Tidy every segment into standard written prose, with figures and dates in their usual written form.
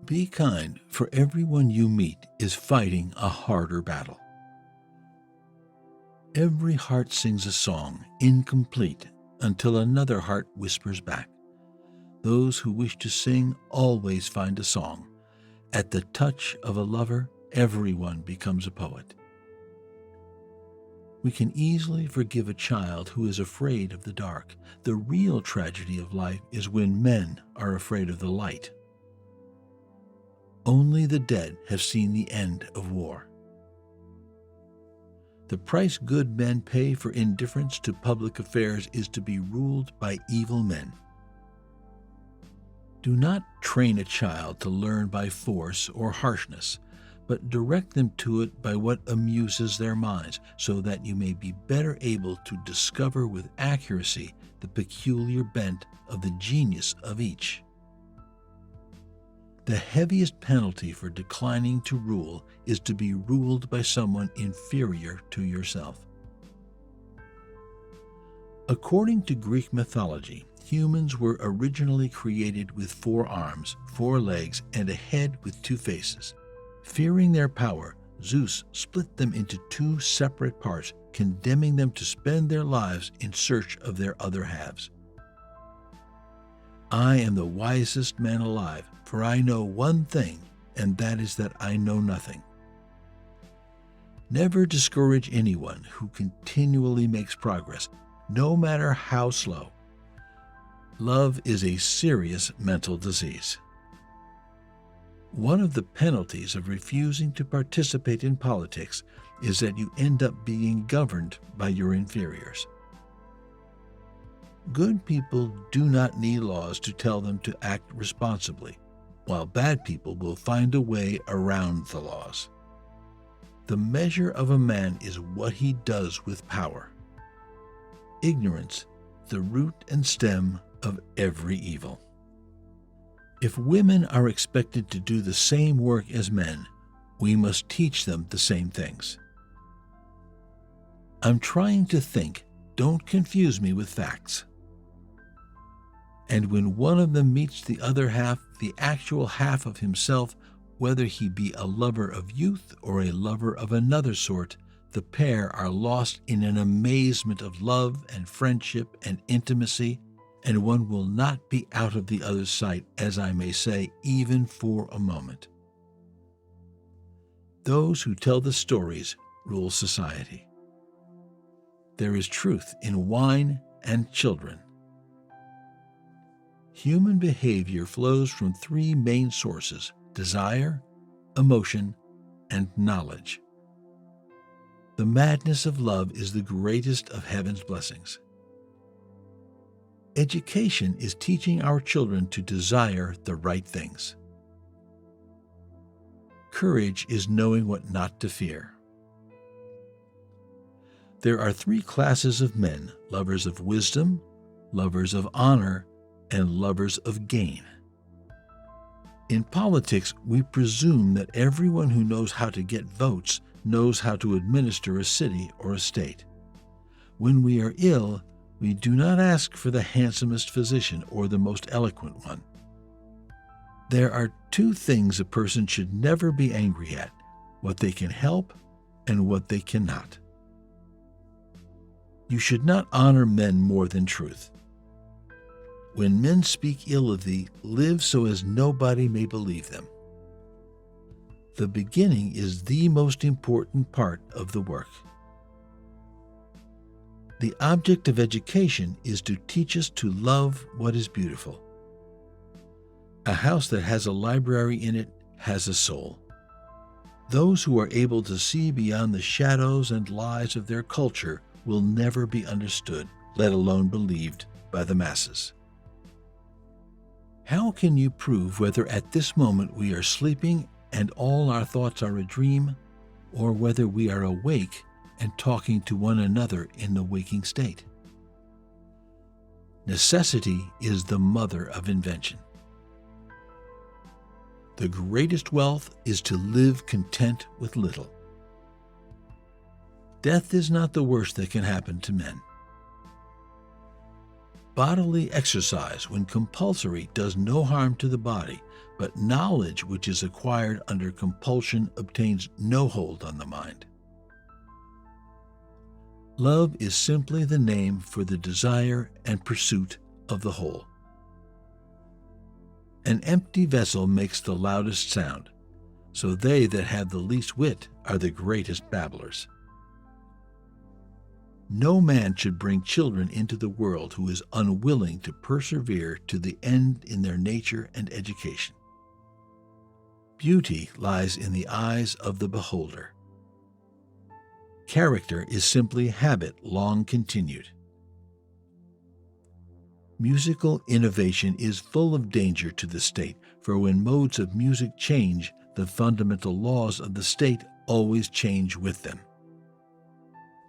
Be kind, for everyone you meet is fighting a harder battle. Every heart sings a song, incomplete, until another heart whispers back. Those who wish to sing always find a song. At the touch of a lover, everyone becomes a poet. We can easily forgive a child who is afraid of the dark. The real tragedy of life is when men are afraid of the light. Only the dead have seen the end of war. The price good men pay for indifference to public affairs is to be ruled by evil men. Do not train a child to learn by force or harshness, but direct them to it by what amuses their minds, so that you may be better able to discover with accuracy the peculiar bent of the genius of each. The heaviest penalty for declining to rule is to be ruled by someone inferior to yourself. According to Greek mythology, humans were originally created with 4 arms, 4 legs, and a head with 2 faces. Fearing their power, Zeus split them into 2 separate parts, condemning them to spend their lives in search of their other halves. I am the wisest man alive, for I know one thing, and that is that I know nothing. Never discourage anyone who continually makes progress, no matter how slow. Love is a serious mental disease. One of the penalties of refusing to participate in politics is that you end up being governed by your inferiors. Good people do not need laws to tell them to act responsibly, while bad people will find a way around the laws. The measure of a man is what he does with power. Ignorance, the root and stem of every evil. If women are expected to do the same work as men, we must teach them the same things. I'm trying to think, don't confuse me with facts. And when one of them meets the other half, the actual half of himself, whether he be a lover of youth or a lover of another sort, the pair are lost in an amazement of love and friendship and intimacy, and one will not be out of the other's sight, as I may say, even for a moment. Those who tell the stories rule society. There is truth in wine and children. Human behavior flows from 3 main sources: desire, emotion, and knowledge. The madness of love is the greatest of heaven's blessings. Education is teaching our children to desire the right things. Courage is knowing what not to fear. There are 3 classes of men: lovers of wisdom, lovers of honor, and lovers of gain. In politics, we presume that everyone who knows how to get votes knows how to administer a city or a state. When we are ill, we do not ask for the handsomest physician or the most eloquent one. There are 2 things a person should never be angry at: what they can help and what they cannot. You should not honor men more than truth. When men speak ill of thee, live so as nobody may believe them. The beginning is the most important part of the work. The object of education is to teach us to love what is beautiful. A house that has a library in it has a soul. Those who are able to see beyond the shadows and lies of their culture will never be understood, let alone believed, by the masses. How can you prove whether at this moment we are sleeping and all our thoughts are a dream, or whether we are awake and talking to one another in the waking state? Necessity is the mother of invention. The greatest wealth is to live content with little. Death is not the worst that can happen to men. Bodily exercise, when compulsory, does no harm to the body, but knowledge which is acquired under compulsion obtains no hold on the mind. Love is simply the name for the desire and pursuit of the whole. An empty vessel makes the loudest sound, so they that have the least wit are the greatest babblers. No man should bring children into the world who is unwilling to persevere to the end in their nature and education. Beauty lies in the eyes of the beholder. Character is simply habit long continued. Musical innovation is full of danger to the state, for when modes of music change, the fundamental laws of the state always change with them.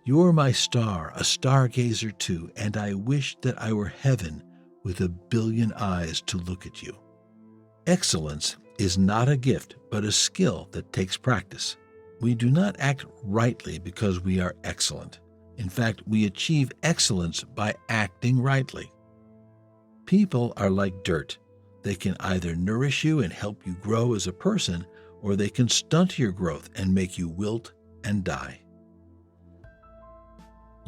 You're my star, a stargazer too, and I wish that I were heaven with a billion eyes to look at you. Excellence is not a gift, but a skill that takes practice. We do not act rightly because we are excellent. In fact, we achieve excellence by acting rightly. People are like dirt. They can either nourish you and help you grow as a person, or they can stunt your growth and make you wilt and die.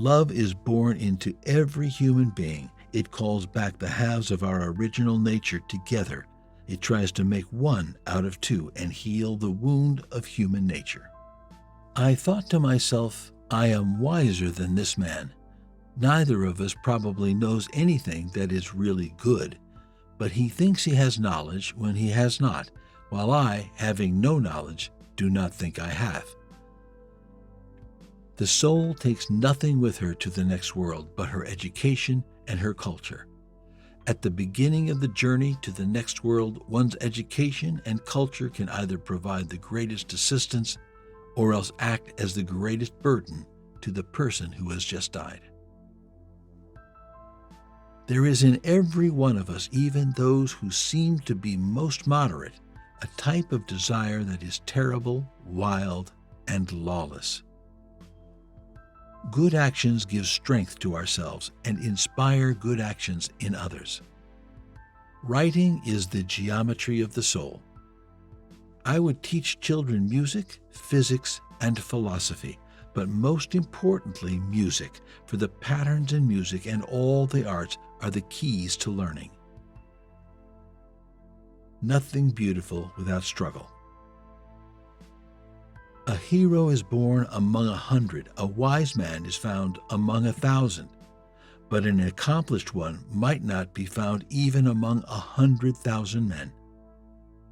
Love is born into every human being. It calls back the halves of our original nature together. It tries to make one out of two and heal the wound of human nature. I thought to myself, I am wiser than this man. Neither of us probably knows anything that is really good, but he thinks he has knowledge when he has not, while I, having no knowledge, do not think I have. The soul takes nothing with her to the next world but her education and her culture. At the beginning of the journey to the next world, one's education and culture can either provide the greatest assistance or else act as the greatest burden to the person who has just died. There is in every one of us, even those who seem to be most moderate, a type of desire that is terrible, wild, and lawless. Good actions give strength to ourselves and inspire good actions in others. Writing is the geometry of the soul. I would teach children music, physics, and philosophy, but most importantly music, for the patterns in music and all the arts are the keys to learning. Nothing beautiful without struggle. A hero is born among 100, a wise man is found among 1,000, but an accomplished one might not be found even among 100,000 men.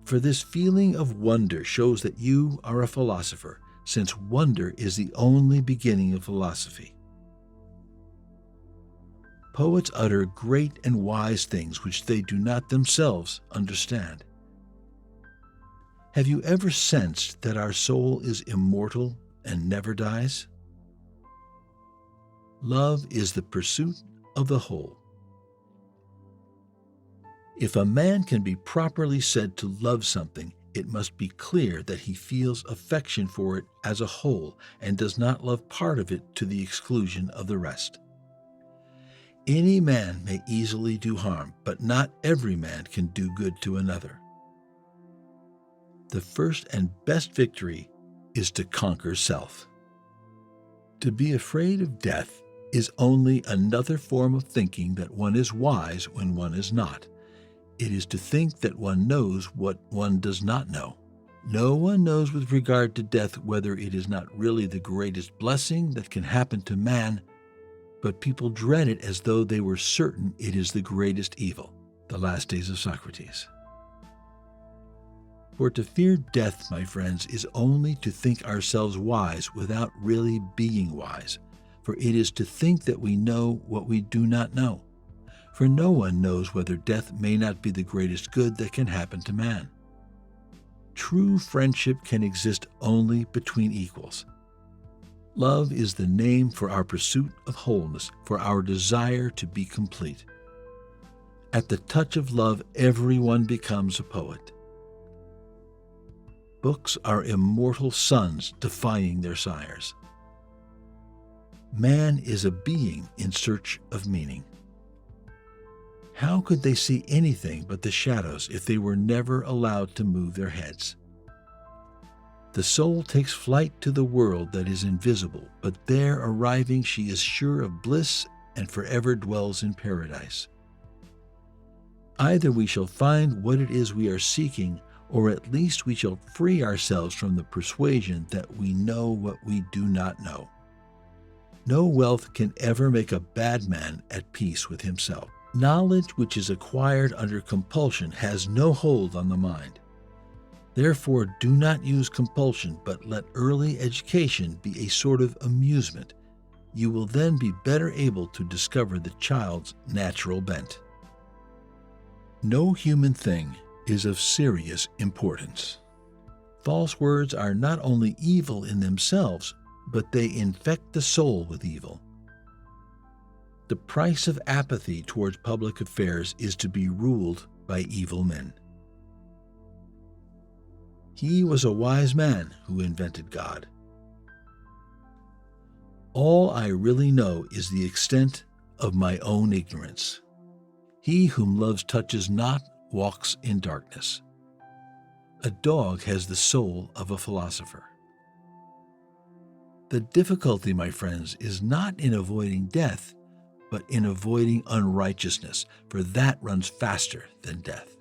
For this feeling of wonder shows that you are a philosopher, since wonder is the only beginning of philosophy. Poets utter great and wise things which they do not themselves understand. Have you ever sensed that our soul is immortal and never dies? Love is the pursuit of the whole. If a man can be properly said to love something, it must be clear that he feels affection for it as a whole and does not love part of it to the exclusion of the rest. Any man may easily do harm, but not every man can do good to another. The first and best victory is to conquer self. To be afraid of death is only another form of thinking that one is wise when one is not. It is to think that one knows what one does not know. No one knows with regard to death whether it is not really the greatest blessing that can happen to man, but people dread it as though they were certain it is the greatest evil. The Last Days of Socrates. For to fear death, my friends, is only to think ourselves wise without really being wise, for it is to think that we know what we do not know. For no one knows whether death may not be the greatest good that can happen to man. True friendship can exist only between equals. Love is the name for our pursuit of wholeness, for our desire to be complete. At the touch of love, everyone becomes a poet. Books are immortal sons defying their sires. Man is a being in search of meaning. How could they see anything but the shadows if they were never allowed to move their heads? The soul takes flight to the world that is invisible, but there arriving she is sure of bliss and forever dwells in paradise. Either we shall find what it is we are seeking, or at least we shall free ourselves from the persuasion that we know what we do not know. No wealth can ever make a bad man at peace with himself. Knowledge which is acquired under compulsion has no hold on the mind. Therefore, do not use compulsion, but let early education be a sort of amusement. You will then be better able to discover the child's natural bent. No human thing is of serious importance. False words are not only evil in themselves, but they infect the soul with evil. The price of apathy towards public affairs is to be ruled by evil men. He was a wise man who invented God. All I really know is the extent of my own ignorance. He whom love touches not walks in darkness. A dog has the soul of a philosopher. The difficulty, my friends, is not in avoiding death, but in avoiding unrighteousness, for that runs faster than death.